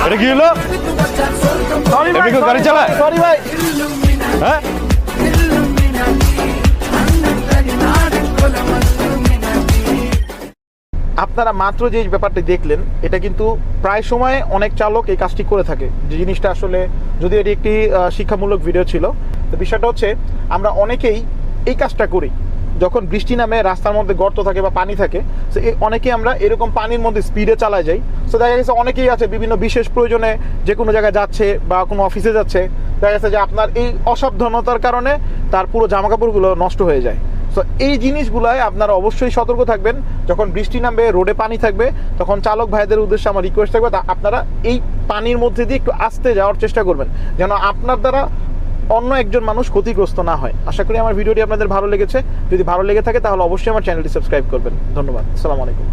এটা কি হলো? এমনি কেউ গাড়ি চালায়? সরি ভাই। হ্যাঁ, আপনারা মাত্র যে ব্যাপারটি দেখলেন, এটা কিন্তু প্রায় সময় অনেক চালক এই কাজটি করে থাকে। যে জিনিসটা আসলে, যদি এটি একটি শিক্ষামূলক ভিডিও ছিল, তো বিষয়টা হচ্ছে আমরা অনেকেই এই কাজটা করি। যখন বৃষ্টি নামে রাস্তার মধ্যে গর্ত থাকে বা পানি থাকে, সো অনেকেই আমরা এরকম পানির মধ্যে স্পিডে চালায় যাই। সো দেখা গেছে অনেকেই আছে বিভিন্ন বিশেষ প্রয়োজনে যে কোনো জায়গায় যাচ্ছে বা কোনো অফিসে যাচ্ছে, দেখা গেছে যে আপনার এই অসাবধানতার কারণে তার পুরো জামাকাপড়গুলো নষ্ট হয়ে যায়। সো এই জিনিসগুলোয় আপনারা অবশ্যই সতর্ক থাকবেন। যখন বৃষ্টি নামবে, রোডে পানি থাকবে, তখন চালক ভাইদের উদ্দেশ্যে আমার রিকোয়েস্ট থাকবে আপনারা এই পানির মধ্যে দিয়ে একটু আস্তে যাওয়ার চেষ্টা করবেন, যেন আপনার দ্বারা অন্য একজন মানুষ ক্ষতিগ্রস্ত না হয়। আশা করি আমার ভিডিওটি আপনাদের ভালো লেগেছে। যদি ভালো লেগে থাকে তাহলে অবশ্যই আমার চ্যানেলটি সাবস্ক্রাইব করবেন। ধন্যবাদ। আসসালামু আলাইকুম।